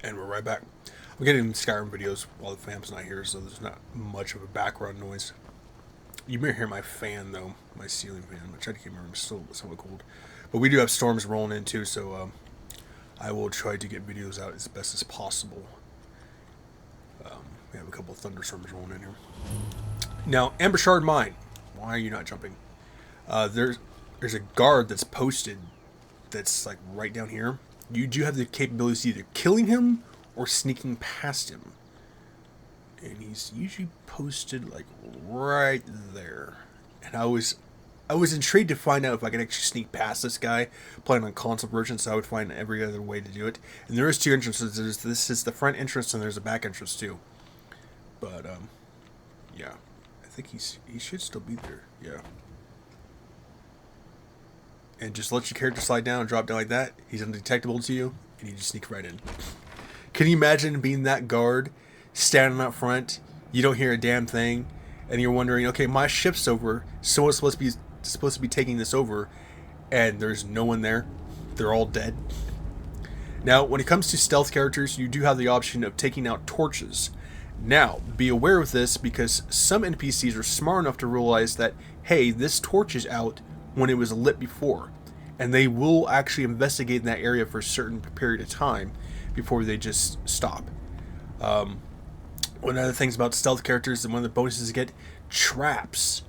And we're right back. I'm getting Skyrim videos while the fam's not here, so there's not much of a background noise. You may hear my fan, though, my ceiling fan. I tried to keep my room still somewhat cold. But we do have storms rolling in, too, so I will try to get videos out as best as possible. We have a couple of thunderstorms rolling in here. Now, Embershard Mine. Why are you not jumping? There's a guard that's posted that's like right down here. You do have the capability of either killing him or sneaking past him. And he's usually posted like right there. And I was intrigued to find out if I could actually sneak past this guy playing on console version, so I would find every other way to do it. And there is two entrances. This is the front entrance and there's a back entrance too. But yeah. I think he should still be there. Yeah. And just let your character slide down and drop down like that. He's undetectable to you, and you just sneak right in. Can you imagine being that guard, standing up front, you don't hear a damn thing, and you're wondering, okay, my shift's over, someone's supposed to be taking this over, and there's no one there. They're all dead. Now, when it comes to stealth characters, you do have the option of taking out torches. Now, be aware of this because some NPCs are smart enough to realize that, hey, this torch is out when it was lit before, and they will actually investigate in that area for a certain period of time before they just stop. One of the things about stealth characters and one of the bonuses you get, traps.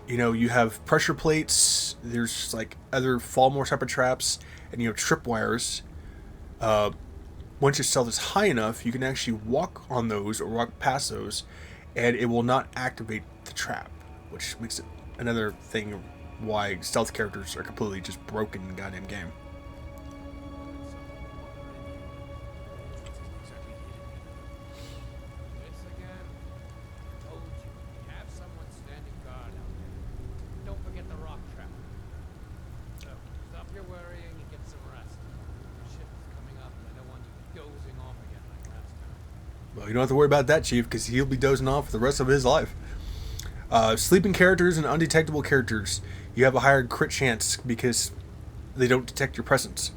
You know, you have pressure plates, there's like other fall more type of traps, and you have tripwires. Once your stealth is high enough, you can actually walk on those or walk past those, and it will not activate the trap, which makes it another thing why stealth characters are completely just broken in the goddamn game. Well, you don't have to worry about that, Chief, because he'll be dozing off for the rest of his life. Sleeping characters and undetectable characters, you have a higher crit chance because they don't detect your presence.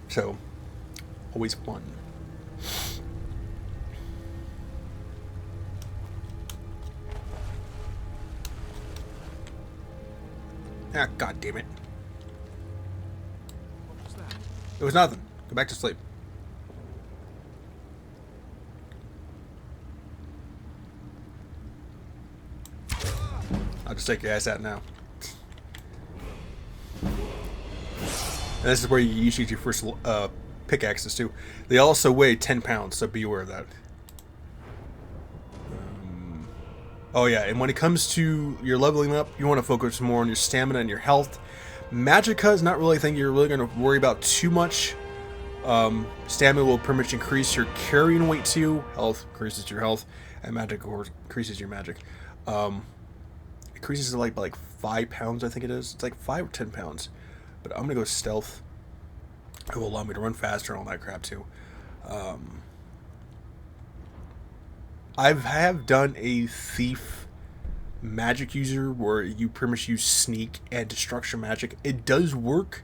So, always fun. Ah, god damn it. What was that? It was nothing. Go back to sleep. I'll just take your ass out now. And this is where you usually get your first pickaxes too. They also weigh 10 pounds, so be aware of that. Oh yeah, and when it comes to your leveling up, you want to focus more on your stamina and your health. Magicka is not really a thing you're really going to worry about too much. Stamina will pretty much increase your carrying weight too. Health increases your health, and magic increases your magic. Increases by like 5 pounds, I think it is. It's like 5 or 10 pounds. But I'm gonna go stealth. It will allow me to run faster and all that crap too. I have done a thief magic user where you pretty much use sneak and destruction magic. It does work,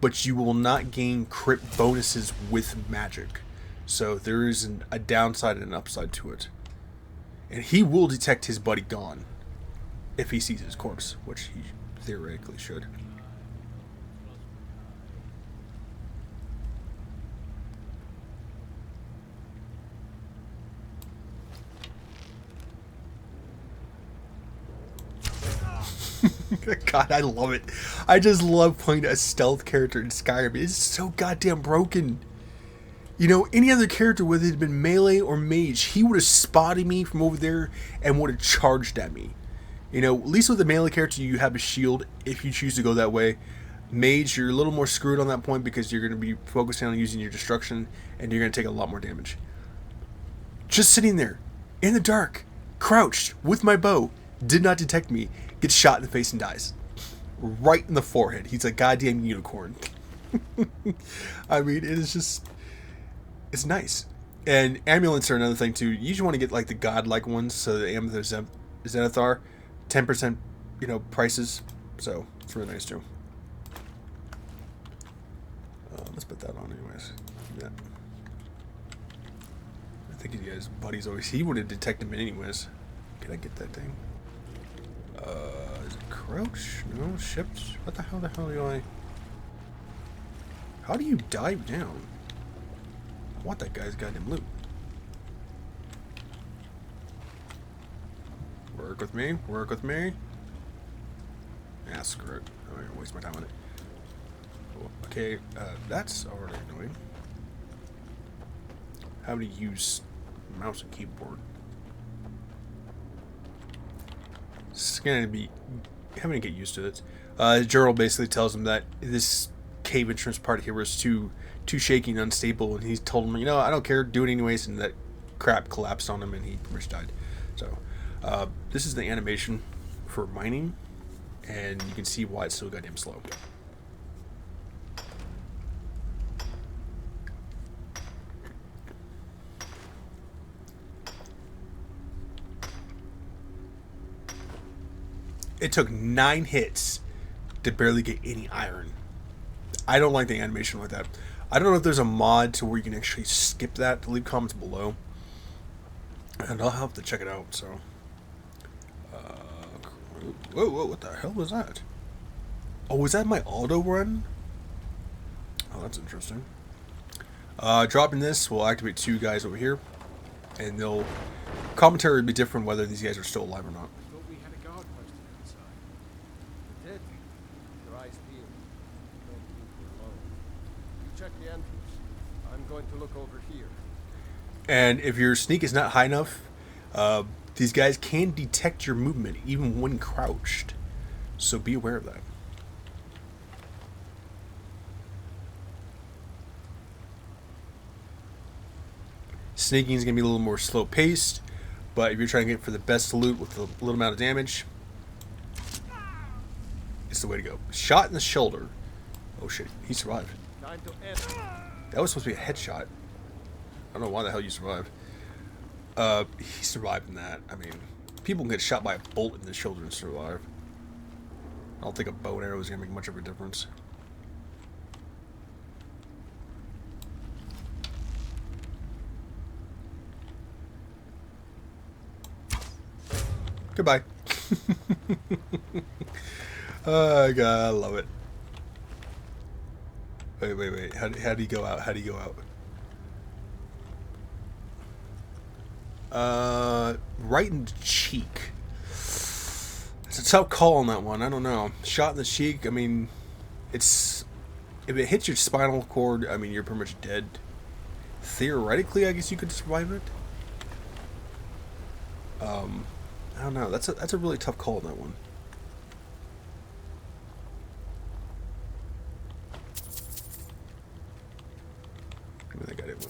but you will not gain crit bonuses with magic. So there is a downside and an upside to it. And he will detect his buddy gone if he sees his corpse, which he theoretically should. God, I love it. I just love playing a stealth character in Skyrim. It's so goddamn broken. You know, any other character, whether it had been melee or mage, he would have spotted me from over there and would have charged at me. You know, at least with the melee character, you have a shield if you choose to go that way. Mage, you're a little more screwed on that point because you're going to be focusing on using your destruction and you're going to take a lot more damage. Just sitting there, in the dark, crouched, with my bow, did not detect me, gets shot in the face and dies. Right in the forehead. He's a goddamn unicorn. I mean, it is just... It's nice. And amulets are another thing too. You usually want to get like the godlike ones, so the Amethyst Zenithar, 10%, prices. So it's really nice too. Let's put that on anyways. Yeah. think he has buddies always. He would have detected him anyways. Can I get that thing? Is it crouch? No, shift? What the hell do I... How do you dive down? I want that guy's goddamn loot. Work with me. Work with me. Ah, screw it. I'm not gonna waste my time on it. Okay, that's already annoying. How to use mouse and keyboard. It's gonna be having to get used to it. The journal basically tells him that this cave entrance part here was too shaky and unstable, and he told him, you know, I don't care, do it anyways, and that crap collapsed on him, and he pretty much died. So, this is the animation for mining, and you can see why it's so goddamn slow. It took 9 hits to barely get any iron. I don't like the animation like that. I don't know if there's a mod to where you can actually skip that. Leave comments below, and I'll have to check it out. So, whoa, what the hell was that? Oh, was that my auto run? Oh, that's interesting. Dropping this will activate 2 guys over here, and they'll commentary will be different whether these guys are still alive or not. To look over here. And if your sneak is not high enough, these guys can detect your movement even when crouched. So be aware of that. Sneaking is going to be a little more slow paced, but if you're trying to get for the best loot with a little amount of damage, it's the way to go. Shot in the shoulder. Oh shit, he survived. Time to end. That was supposed to be a headshot. I don't know why the hell you survived. He survived in that. I mean, people can get shot by a bolt in the shoulder and survive. I don't think a bow and arrow is going to make much of a difference. Goodbye. Oh, God, I love it. Wait. How do you go out? How do you go out? Right in the cheek. It's a tough call on that one. I don't know. Shot in the cheek, I mean, it's... If it hits your spinal cord, I mean, you're pretty much dead. Theoretically, I guess you could survive it. I don't know. That's a really tough call on that one. I got it.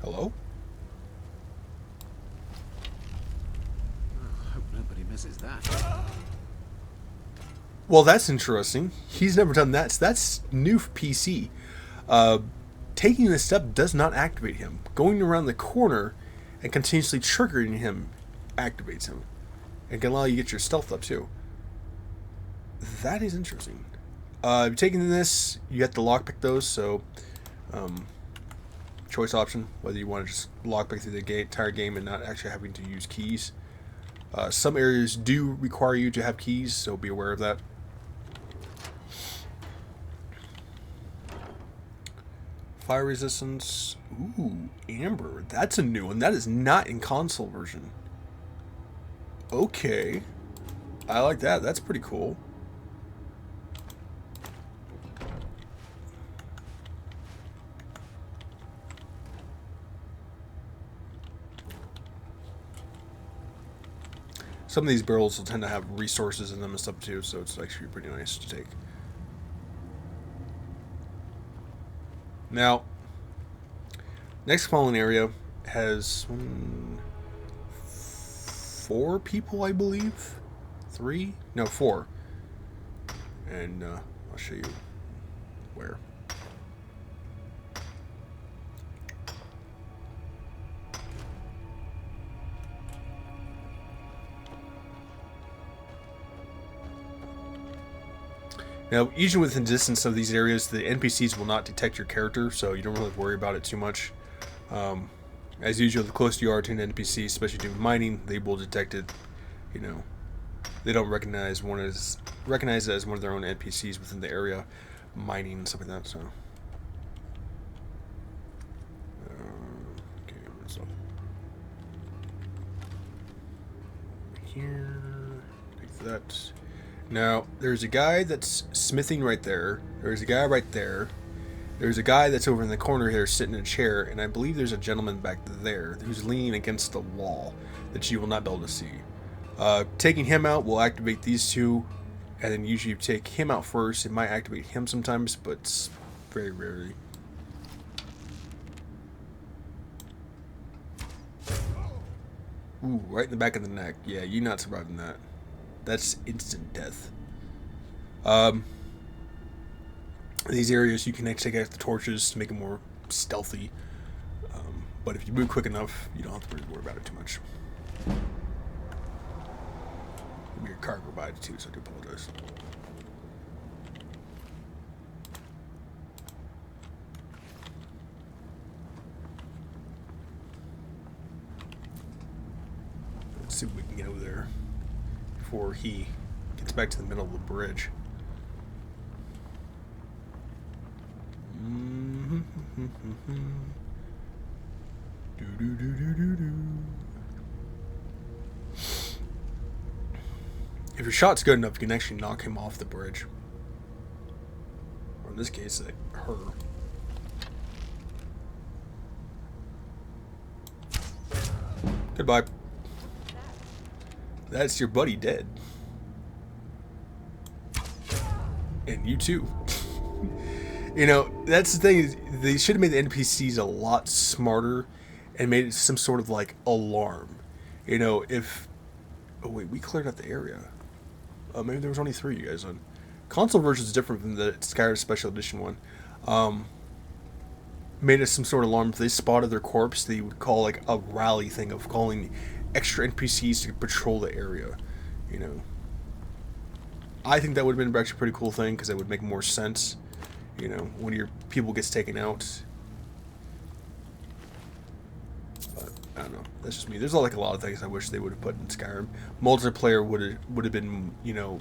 Hello? I hope nobody misses that. Well, that's interesting. He's never done that. So that's new for PC. Taking this step does not activate him. Going around the corner and continuously triggering him activates him. And can allow you to get your stealth up too. That is interesting. Taking this, you have to lockpick those, so choice option, whether you want to just lockpick through the entire game and not actually having to use keys. Some areas do require you to have keys, so be aware of that. Fire resistance. Ooh, amber. That's a new one. That is not in console version. Okay. I like that. That's pretty cool. Some of these barrels will tend to have resources in them and stuff too, so it's actually pretty nice to take. Now, next fallen area has 4 people, I believe. 3? No, 4. And I'll show you where. Now, even within distance of these areas, the NPCs will not detect your character, so you don't really worry about it too much. As usual, the closer you are to an NPC, especially doing mining, they will detect it. You know, they don't recognize it as one of their own NPCs within the area, mining and stuff like that. So, okay, what's up here? Take that. Now, there's a guy that's smithing right there. There's a guy right there. There's a guy that's over in the corner here sitting in a chair, and I believe there's a gentleman back there who's leaning against the wall that you will not be able to see. Taking him out will activate these two, and then usually you take him out first. It might activate him sometimes, but very rarely. Ooh, right in the back of the neck. Yeah, you're not surviving that. That's instant death. These areas you can actually take out the torches to make it more stealthy. But if you move quick enough, you don't have to really worry about it too much. Your car go by too, so I do apologize. Let's see if we can get over there before he gets back to the middle of the bridge. If your shot's good enough, you can actually knock him off the bridge. Or in this case, her. Goodbye. That's your buddy dead. And you too. You know, that's the thing, is they should have made the NPCs a lot smarter and made it some sort of like alarm. You know, if... Oh wait, we cleared out the area. Maybe there was only 3 of you guys on. Console version is different from the Skyrim Special Edition one. Made us some sort of alarm. If they spotted their corpse, they would call like a rally thing of calling extra NPCs to patrol the area. You know, I think that would have been actually a pretty cool thing because it would make more sense. You know, when your people gets taken out. But I don't know. That's just me. There's like a lot of things I wish they would have put in Skyrim. Multiplayer would have been, you know,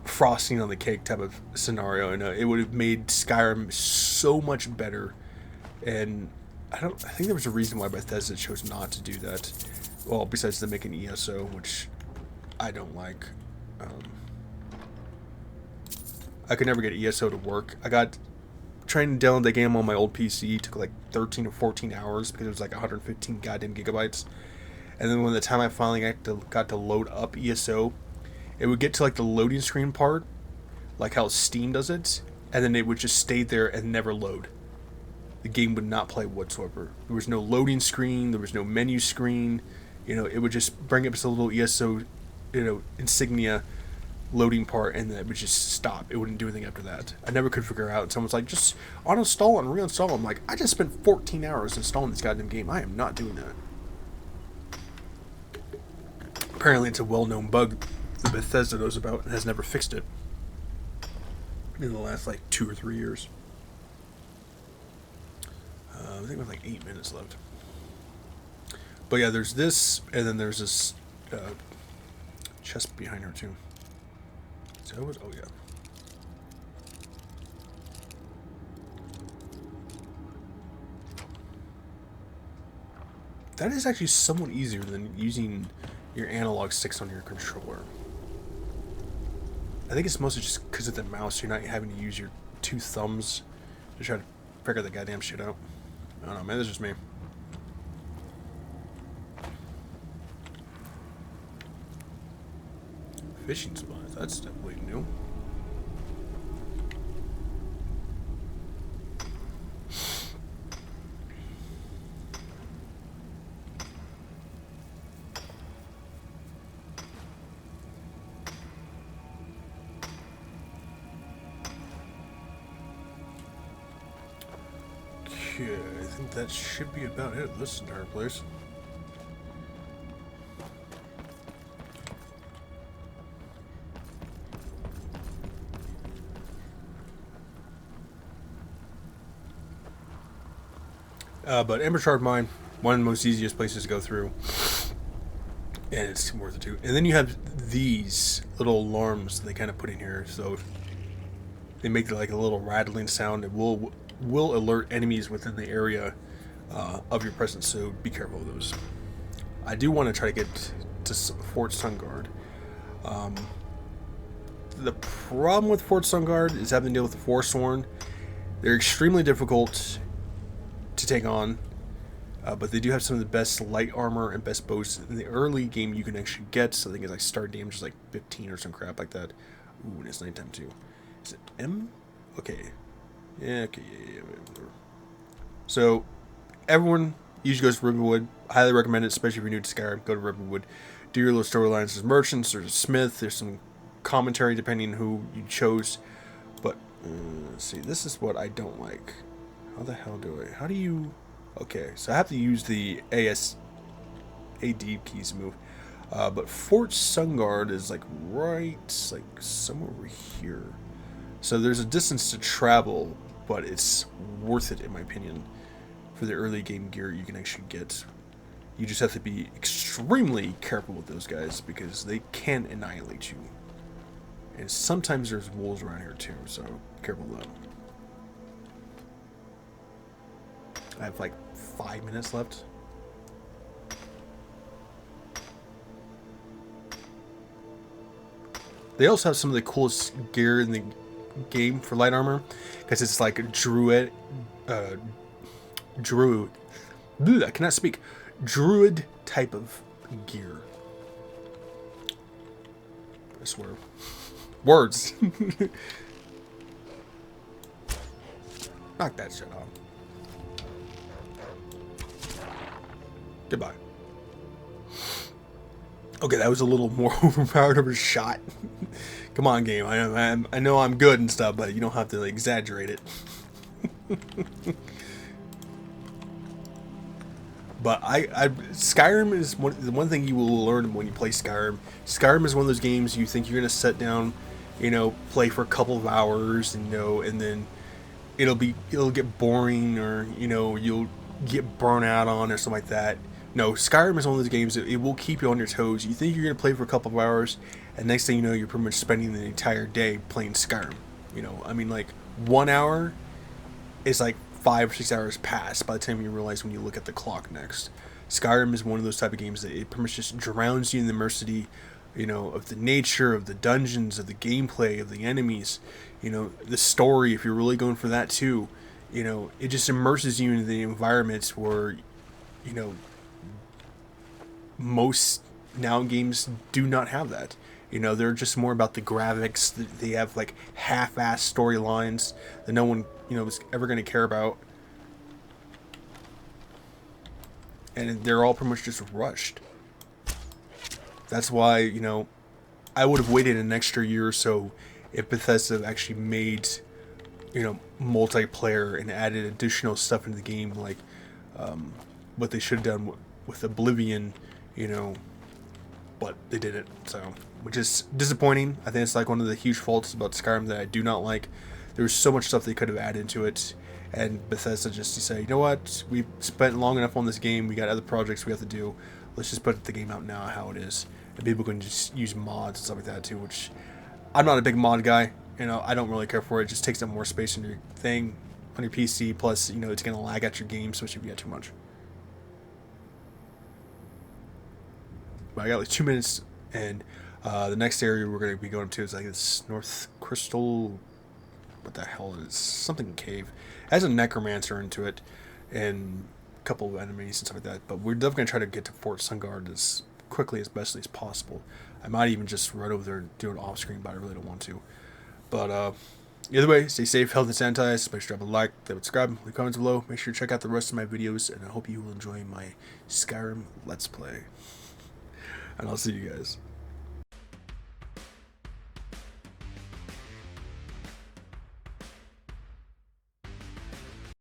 frosting on the cake type of scenario, and it would have made Skyrim so much better. And I think there was a reason why Bethesda chose not to do that. Well, besides them making ESO, which I don't like. I could never get ESO to work. I got trying to download the game on my old PC. It took like 13 or 14 hours because it was like 115 goddamn gigabytes. And then when the time I finally got to load up ESO, it would get to like the loading screen part, like how Steam does it, and then it would just stay there and never load. The game would not play whatsoever. There was no loading screen. There was no menu screen. You know, it would just bring up this little ESO, you know, insignia loading part, and then it would just stop. It wouldn't do anything after that. I never could figure out. Someone's like, just uninstall and reinstall. I'm like, I just spent 14 hours installing this goddamn game. I am not doing that. Apparently, it's a well-known bug that Bethesda knows about and has never fixed it in the last like 2 or 3 years. I think we have like 8 minutes left. But yeah, there's this, and then there's this chest behind her too. So it was, oh yeah. That is actually somewhat easier than using your analog sticks on your controller. I think it's mostly just because of the mouse. You're not having to use your 2 thumbs to try to figure the goddamn shit out. I don't know, man. That's just me. Fishing supplies. That's definitely new. Okay, I think that should be about it. This entire place. But Embershard Mine, one of the most easiest places to go through. And it's worth it too. And then you have these little alarms that they kind of put in here. So they make like a little rattling sound. It will alert enemies within the area of your presence. So be careful of those. I do want to try to get to Fort Sunguard. The problem with Fort Sunguard is having to deal with the Forsworn. They're extremely difficult to take on. But they do have some of the best light armor and best bows in the early game you can actually get. So I think it's like start damage is like 15 or some crap like that. Ooh, and it's nighttime too. Is it M? Okay. Yeah, okay, yeah. So, everyone usually goes to Riverwood. I highly recommend it, especially if you're new to Skyrim. Go to Riverwood. Do your little storylines. There's merchants, there's a smith, there's some commentary depending on who you chose. But, let's see, this is what I don't like. How the hell do I... How do you... Okay, so I have to use the AD keys to move. But Fort Sunguard is like right, like somewhere over here. So there's a distance to travel, but it's worth it in my opinion for the early game gear you can actually get. You just have to be extremely careful with those guys because they can annihilate you. And sometimes there's wolves around here too, so be careful of them. I have like 5 minutes left. They also have some of the coolest gear in the game for light armor because it's like a druid. I cannot speak. Druid type of gear. I swear. Words. Knock that shit off. Goodbye. Okay, that was a little more overpowered of a shot. Come on, game. I know I'm good and stuff, but you don't have to like, exaggerate it. But Skyrim is the one thing you will learn when you play Skyrim. Skyrim is one of those games you think you're gonna sit down, play for a couple of hours, and then it'll get boring, or you'll get burnt out on or something like that. No, Skyrim is one of those games that it will keep you on your toes. You think you're going to play for a couple of hours, and next thing you know, you're pretty much spending the entire day playing Skyrim. I mean, like, 1 hour is like 5 or 6 hours past by the time you realize when you look at the clock next. Skyrim is one of those type of games that it pretty much just drowns you in the immensity, of the nature, of the dungeons, of the gameplay, of the enemies, the story, if you're really going for that too. It just immerses you into the environments where, most now games do not have that. They're just more about the graphics. They have like half-assed storylines that no one, is ever going to care about. And they're all pretty much just rushed. That's why, I would have waited an extra year or so if Bethesda actually made, multiplayer and added additional stuff into the game, like what they should have done with Oblivion, but they didn't, so, which is disappointing. I think it's like one of the huge faults about Skyrim that I do not like. There's so much stuff they could have added into it, and Bethesda just decided, you know what, we've spent long enough on this game, we got other projects we have to do, let's just put the game out now how it is. And people can just use mods and stuff like that too, which I'm not a big mod guy. I don't really care for it. It just takes up more space in your thing, on your PC, plus, it's going to lag at your game, especially if you get too much. But I got like 2 minutes, and the next area we're going to be going to is like this North Crystal, what the hell is it? Something cave. It has a necromancer into it, and a couple of enemies and stuff like that, but we're definitely going to try to get to Fort Sunguard as quickly as bestly as possible. I might even just run over there and do it off screen, but I really don't want to. But either way, stay safe, healthy, and sanitized. Make sure to drop a like, subscribe, leave comments below. Make sure to check out the rest of my videos, and I hope you will enjoy my Skyrim Let's Play. And I'll see you guys.